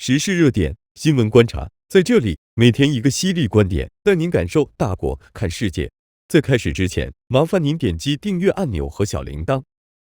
时事热点、新闻观察，在这里每天一个犀利观点，带您感受大国看世界。在开始之前，麻烦您点击订阅按钮和小铃铛。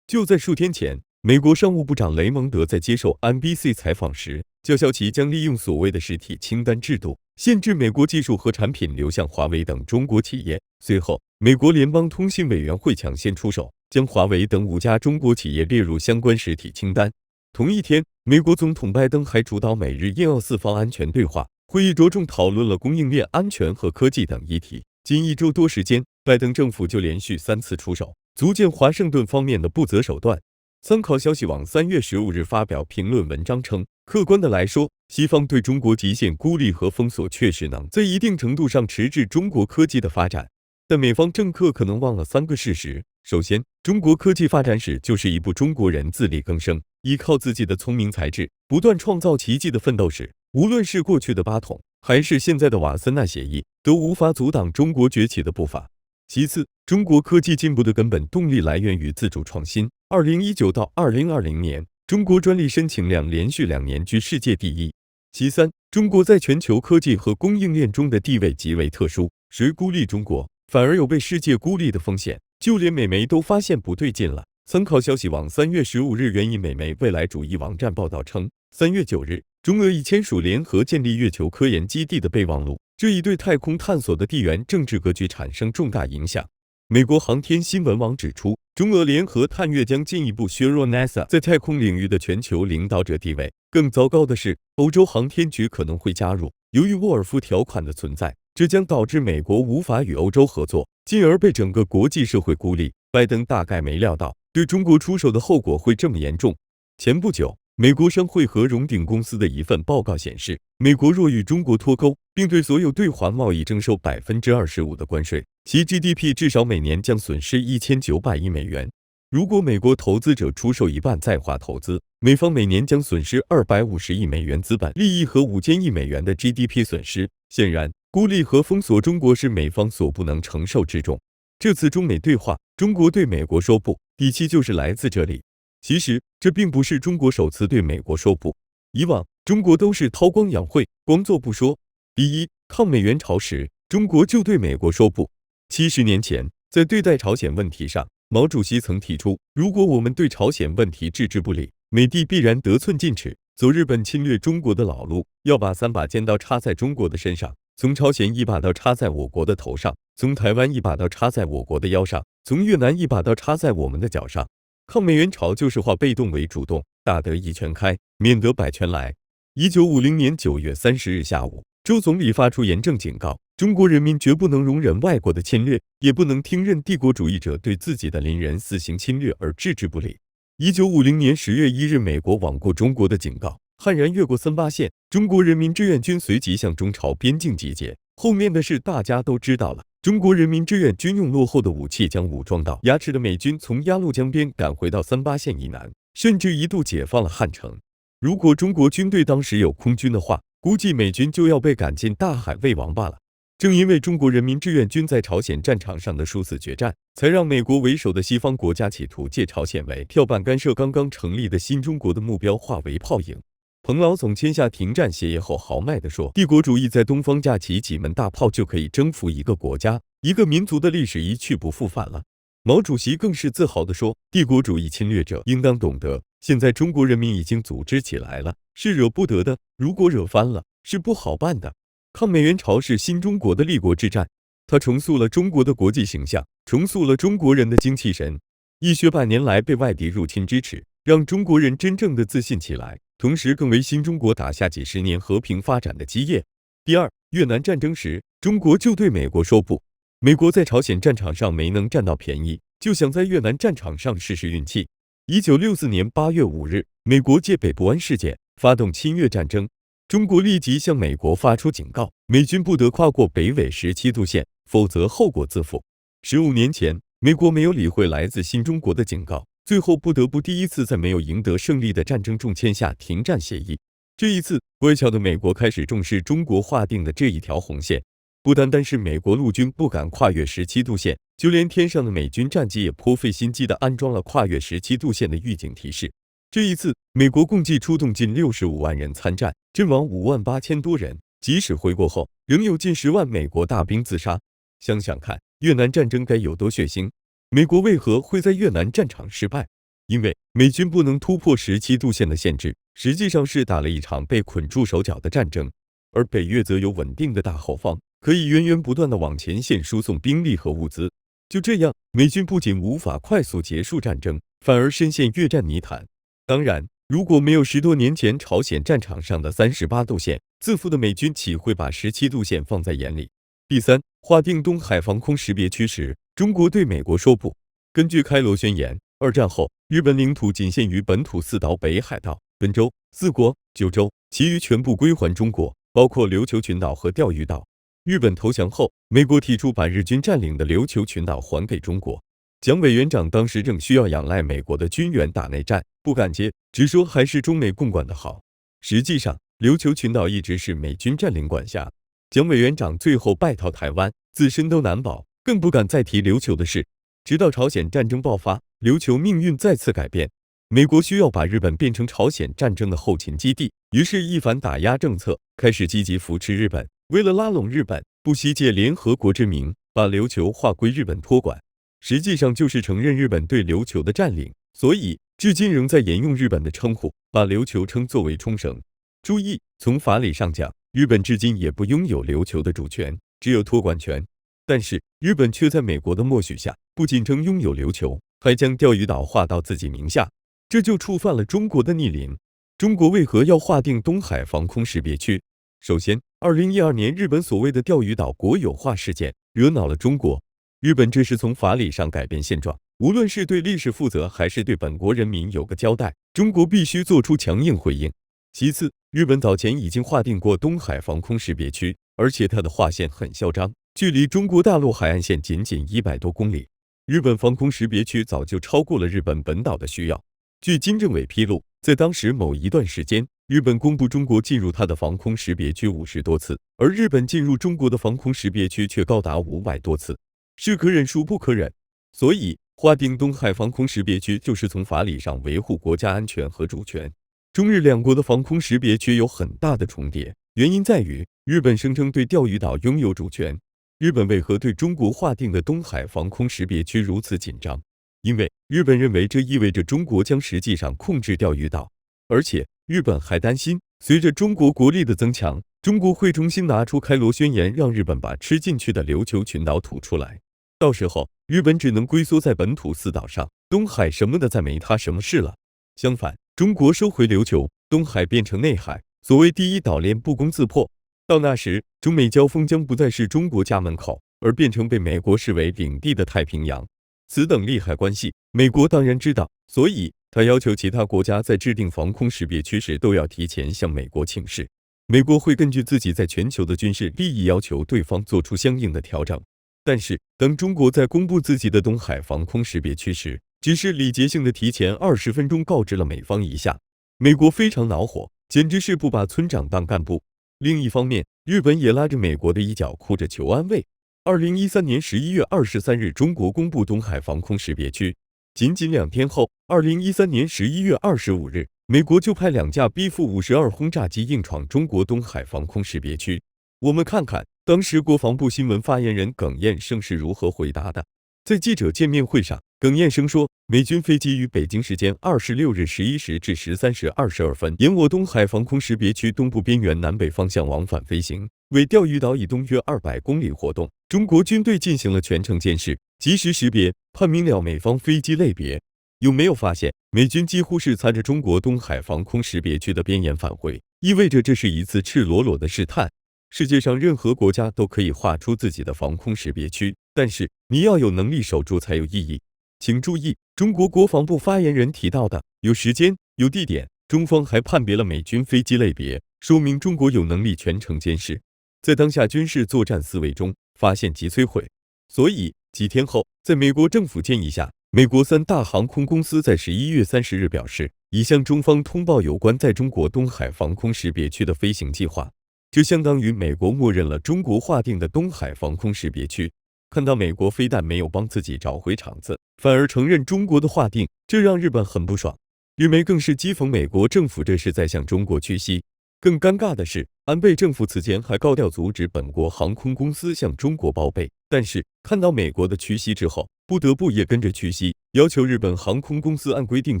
就在数天前，美国商务部长雷蒙德在接受 NBC 采访时，叫嚣其将利用所谓的实体清单制度，限制美国技术和产品流向华为等中国企业。随后，美国联邦通信委员会抢先出手，将华为等5家中国企业列入相关实体清单。同一天，美国总统拜登还主导美日印澳4方安全对话，会议着重讨论了供应链安全和科技等议题。仅1周多时间，拜登政府就连续3次出手，足见华盛顿方面的不择手段。参考消息网3月15日发表评论文章称，客观的来说，西方对中国极限孤立和封锁确实能在一定程度上迟滞中国科技的发展，但美方政客可能忘了3个事实。首先，中国科技发展史就是一部中国人自力更生，依靠自己的聪明才智，不断创造奇迹的奋斗史。无论是过去的八统，还是现在的瓦森纳协议，都无法阻挡中国崛起的步伐。其次，中国科技进步的根本动力来源于自主创新。2019到2020年，中国专利申请量连续2年居世界第一。其三，中国在全球科技和供应链中的地位极为特殊，谁孤立中国，反而有被世界孤立的风险。就连美媒都发现不对劲了。参考消息网3月15日援引美媒未来主义网站报道称，3月9日，中俄已签署联合建立月球科研基地的备忘录，这已对太空探索的地缘政治格局产生重大影响。美国航天新闻网指出，中俄联合探月将进一步削弱 NASA 在太空领域的全球领导者地位。更糟糕的是，欧洲航天局可能会加入。由于沃尔夫条款的存在，这将导致美国无法与欧洲合作，进而被整个国际社会孤立。拜登大概没料到对中国出手的后果会这么严重。前不久，美国商会和荣鼎公司的一份报告显示，美国若与中国脱钩，并对所有对华贸易征收25%的关税，其 GDP 至少每年将损失1900亿美元。如果美国投资者出售一半在华投资，美方每年将损失250亿美元资本利益和5000亿美元的 GDP 损失。显然，孤立和封锁中国是美方所不能承受之重。这次中美对话，中国对美国说不，底气就是来自这里。其实，这并不是中国首次对美国说不，以往中国都是韬光养晦，光做不说。第一，抗美援朝时，中国就对美国说不。70年前，在对待朝鲜问题上，毛主席曾提出，如果我们对朝鲜问题置之不理，美帝必然得寸进尺，走日本侵略中国的老路，要把3把尖刀插在中国的身上，从朝鲜1把刀插在我国的头上，从台湾1把刀插在我国的腰上，从越南1把刀插在我们的脚上。抗美援朝就是化被动为主动，打得一拳开，免得百拳来。1950年9月30日下午，周总理发出严正警告，中国人民绝不能容忍外国的侵略，也不能听任帝国主义者对自己的邻人肆行侵略而置之不理。1950年10月1日，美国罔顾中国的警告，悍然越过三八线，中国人民志愿军随即向中朝边境集结。后面的事大家都知道了，中国人民志愿军用落后的武器，将武装到牙齿的美军从鸭绿江边赶回到三八线以南，甚至一度解放了汉城。如果中国军队当时有空军的话，估计美军就要被赶进大海喂王八了。正因为中国人民志愿军在朝鲜战场上的殊死决战，才让美国为首的西方国家企图借朝鲜为跳板，干涉刚刚成立的新中国的目标化为泡影。彭老总签下停战协议后豪迈地说，帝国主义在东方架起几门大炮就可以征服一个国家、一个民族的历史一去不复返了。毛主席更是自豪地说，帝国主义侵略者应当懂得，现在中国人民已经组织起来了，是惹不得的，如果惹翻了，是不好办的。抗美援朝是新中国的立国之战，它重塑了中国的国际形象，重塑了中国人的精气神，一雪百年来被外敌入侵之耻，让中国人真正的自信起来，同时更为新中国打下几10年和平发展的基业。第二，越南战争时，中国就对美国说不。美国在朝鲜战场上没能占到便宜，就想在越南战场上试试运气。1964年8月5日，美国借北部湾事件发动侵越战争，中国立即向美国发出警告，美军不得跨过北纬17度线，否则后果自负。15年前，美国没有理会来自新中国的警告，最后不得不第一次在没有赢得胜利的战争中签下停战协议。这一次，乖巧的美国开始重视中国划定的这一条红线。不单单是美国陆军不敢跨越17度线，就连天上的美军战机也颇费心机地安装了跨越17度线的预警提示。这一次，美国共计出动近65万人参战，阵亡58000多人。即使回国后，仍有近10万美国大兵自杀。想想看，越南战争该有多血腥？美国为何会在越南战场失败？因为美军不能突破17度线的限制，实际上是打了一场被捆住手脚的战争。而北越则有稳定的大后方，可以源源不断地往前线输送兵力和物资。就这样，美军不仅无法快速结束战争，反而深陷越战泥潭。当然，如果没有10多年前朝鲜战场上的38度线，自负的美军岂会把17度线放在眼里？第三，划定东海防空识别区时，中国对美国说不。根据开罗宣言，二战后，日本领土仅限于本土4岛、北海道、本州、四国、九州，其余全部归还中国，包括琉球群岛和钓鱼岛。日本投降后，美国提出把日军占领的琉球群岛还给中国。蒋委员长当时正需要仰赖美国的军援打内战，不敢接，只说还是中美共管的好。实际上，琉球群岛一直是美军占领管辖。蒋委员长最后败逃台湾，自身都难保，更不敢再提琉球的事。直到朝鲜战争爆发，琉球命运再次改变。美国需要把日本变成朝鲜战争的后勤基地，于是一反打压政策，开始积极扶持日本。为了拉拢日本，不惜借联合国之名，把琉球划归日本托管，实际上就是承认日本对琉球的占领。所以，至今仍在沿用日本的称呼，把琉球称作为冲绳。注意，从法理上讲，日本至今也不拥有琉球的主权，只有托管权。但是，日本却在美国的默许下，不仅称拥有琉球，还将钓鱼岛划到自己名下，这就触犯了中国的逆鳞。中国为何要划定东海防空识别区？首先，2012年日本所谓的钓鱼岛国有化事件惹恼了中国，日本这是从法理上改变现状，无论是对历史负责，还是对本国人民有个交代，中国必须做出强硬回应。其次，日本早前已经划定过东海防空识别区，而且它的划线很嚣张，距离中国大陆海岸线仅100多公里。日本防空识别区早就超过了日本本岛的需要。据金政委披露，在当时某一段时间，日本公布中国进入它的防空识别区50多次，而日本进入中国的防空识别区却高达500多次，是可忍孰不可忍。所以，划定东海防空识别区就是从法理上维护国家安全和主权。中日两国的防空识别区有很大的重叠，原因在于日本声称对钓鱼岛拥有主权。日本为何对中国划定的东海防空识别区如此紧张？因为日本认为这意味着中国将实际上控制钓鱼岛，而且日本还担心，随着中国国力的增强，中国会重新拿出开罗宣言，让日本把吃进去的琉球群岛吐出来。到时候，日本只能龟缩在本土4岛上，东海什么的再没他什么事了。相反，中国收回琉球，东海变成内海，所谓第一岛链不攻自破。到那时，中美交锋将不再是中国家门口，而变成被美国视为领地的太平洋。此等利害关系，美国当然知道，所以他要求其他国家在制定防空识别区时都要提前向美国请示。美国会根据自己在全球的军事利益要求对方做出相应的调整。但是，当中国在公布自己的东海防空识别区时，只是礼节性的提前20分钟告知了美方一下，美国非常恼火，简直是不把村长当干部。另一方面，日本也拉着美国的衣角哭着求安慰。2013年11月23日，中国公布东海防空识别区，仅2天后，2013年11月25日，美国就派2架 B-52轰炸机硬闯中国东海防空识别区。我们看看当时国防部新闻发言人耿彦生是如何回答的。在记者见面会上，耿彦生说，美军飞机于北京时间26日11时至13时22分，沿我东海防空识别区东部边缘南北方向往返飞行，为钓鱼岛以东约200公里活动。中国军队进行了全程监视，及时识别，判明了美方飞机类别。有没有发现，美军几乎是擦着中国东海防空识别区的边沿返回，意味着这是一次赤裸裸的试探。世界上任何国家都可以划出自己的防空识别区，但是你要有能力守住才有意义。请注意，中国国防部发言人提到的有时间、有地点，中方还判别了美军飞机类别，说明中国有能力全程监视，在当下军事作战思维中发现即摧毁。所以几天后，在美国政府建议下，美国3大航空公司在11月30日表示，已向中方通报有关在中国东海防空识别区的飞行计划。这相当于美国默认了中国划定的东海防空识别区。看到美国非但没有帮自己找回场子，反而承认中国的划定，这让日本很不爽。日媒更是讥讽美国政府这是在向中国屈膝。更尴尬的是，安倍政府此前还高调阻止本国航空公司向中国报备，但是看到美国的屈膝之后，不得不也跟着屈膝，要求日本航空公司按规定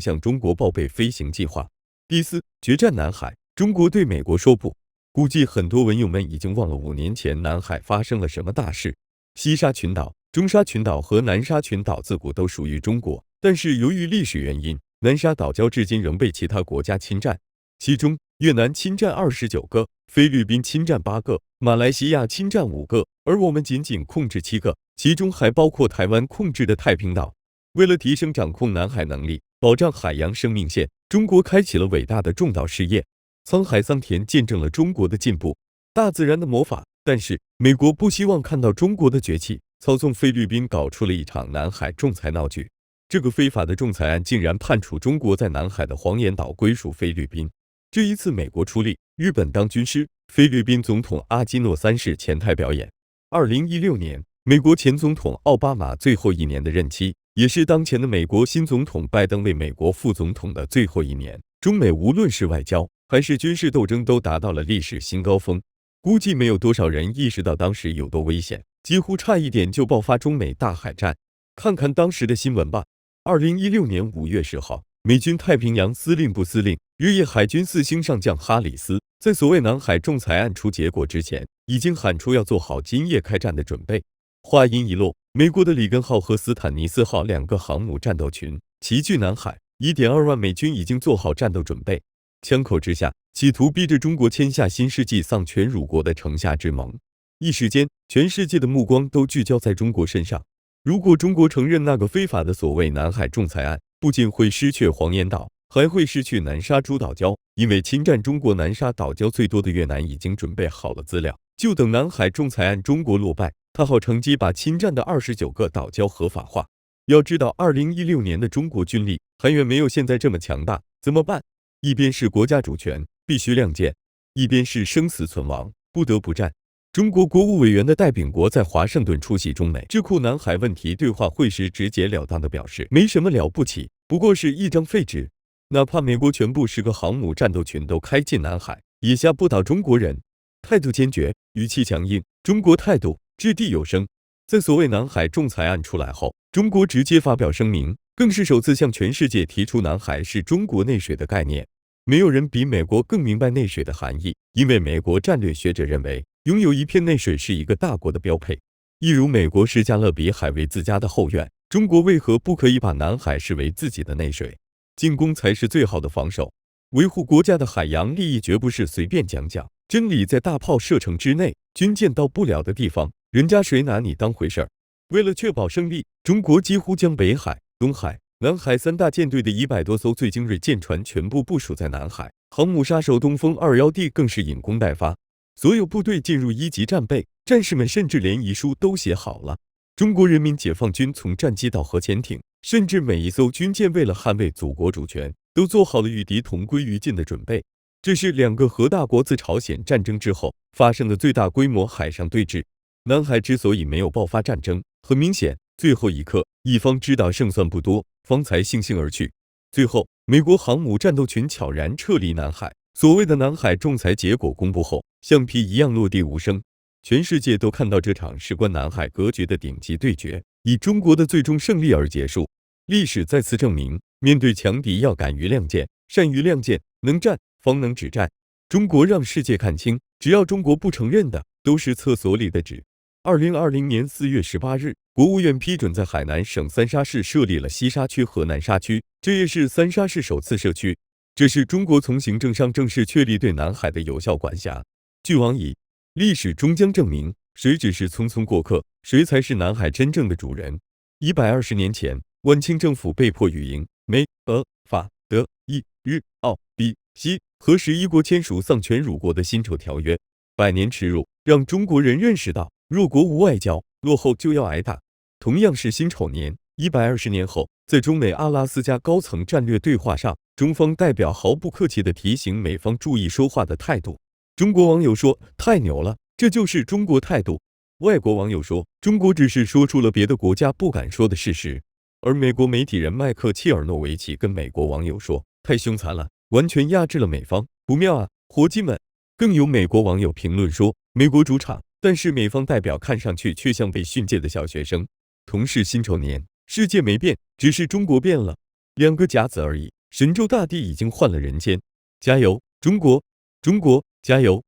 向中国报备飞行计划。第四，决战南海，中国对美国说不。估计很多文友们已经忘了5年前南海发生了什么大事。西沙群岛、中沙群岛和南沙群岛自古都属于中国，但是由于历史原因，南沙岛礁至今仍被其他国家侵占，其中越南侵占29个，菲律宾侵占8个，马来西亚侵占5个，而我们仅仅控制7个，其中还包括台湾控制的太平岛。为了提升掌控南海能力，保障海洋生命线，中国开启了伟大的种岛事业。沧海桑田见证了中国的进步，大自然的魔法。但是美国不希望看到中国的崛起，操纵菲律宾搞出了一场南海仲裁闹剧。这个非法的仲裁案竟然判处中国在南海的黄岩岛归属菲律宾。这一次美国出力，日本当军师，菲律宾总统阿基诺3世前台表演。2016年，美国前总统奥巴马最后1年的任期，也是当前的美国新总统拜登为美国副总统的最后1年。中美无论是外交还是军事斗争都达到了历史新高峰，估计没有多少人意识到当时有多危险，几乎差一点就爆发中美大海战。看看当时的新闻吧。2016年5月10号，美军太平洋司令部司令、日野海军4星上将哈里斯，在所谓南海仲裁案出结果之前，已经喊出要做好今夜开战的准备。话音一落，美国的里根号和斯坦尼斯号2个航母战斗群齐聚南海，1.2万美军已经做好战斗准备。枪口之下，企图逼着中国签下新世纪丧权辱国的城下之盟。一时间，全世界的目光都聚焦在中国身上。如果中国承认那个非法的所谓南海仲裁案，不仅会失去黄岩岛，还会失去南沙诸岛礁，因为侵占中国南沙岛礁最多的越南已经准备好了资料，就等南海仲裁案中国落败，他好乘机把侵占的29个岛礁合法化。要知道，2016年的中国军力还远没有现在这么强大，怎么办？一边是国家主权，必须亮剑；一边是生死存亡，不得不战。中国国务委员的戴秉国在华盛顿出席中美智库南海问题对话会时，直截了当地表示，没什么了不起，不过是一张废纸。哪怕美国全部10个航母战斗群都开进南海，也吓不倒中国人。态度坚决，语气强硬，中国态度掷地有声。在所谓南海仲裁案出来后，中国直接发表声明，更是首次向全世界提出南海是中国内水的概念。没有人比美国更明白内水的含义，因为美国战略学者认为，拥有一片内水是一个大国的标配。一如美国视加勒比海为自家的后院，中国为何不可以把南海视为自己的内水？进攻才是最好的防守。维护国家的海洋利益绝不是随便讲讲，真理在大炮射程之内，军舰到不了的地方，人家谁拿你当回事儿？为了确保胜利，中国几乎将北海、东海、南海3大舰队的100多艘最精锐舰船全部部署在南海，航母杀手东风211D更是引弓待发，所有部队进入1级战备，战士们甚至连遗书都写好了。中国人民解放军从战机到核潜艇，甚至每一艘军舰为了捍卫祖国主权，都做好了与敌同归于尽的准备。这是2个核大国自朝鲜战争之后发生的最大规模海上对峙。南海之所以没有爆发战争，很明显，最后一刻，一方知道胜算不多，方才悻悻而去。最后，美国航母战斗群悄然撤离南海，所谓的南海仲裁结果公布后，橡皮一样落地无声。全世界都看到这场事关南海格局的顶级对决，以中国的最终胜利而结束。历史再次证明，面对强敌要敢于亮剑，善于亮剑，能战方能止战。中国让世界看清，只要中国不承认的，都是厕所里的纸。2020年4月18日，国务院批准在海南省三沙市设立了西沙区和南沙区，这也是三沙市首次设区。这是中国从行政上正式确立对南海的有效管辖。据网矣，历史终将证明，谁只是匆匆过客，谁才是南海真正的主人。120年前，晚清政府被迫与英、美、俄、法、德、意、日、澳、比、西和11国签署丧权辱国的辛丑条约。100年耻辱，让中国人认识到，弱国无外交，落后就要挨打。同样是辛丑年，120年后，在中美阿拉斯加高层战略对话上，中方代表毫不客气地提醒美方注意说话的态度。中国网友说：“太牛了，这就是中国态度。”外国网友说：“中国只是说出了别的国家不敢说的事实。”而美国媒体人麦克切尔诺维奇跟美国网友说：“太凶残了，完全压制了美方，不妙啊，伙计们！更有美国网友评论说，美国主场，但是美方代表看上去却像被训诫的小学生。同是辛丑年，世界没变，只是中国变了，两个甲子而已。神州大地已经换了人间，加油，中国！中国加油！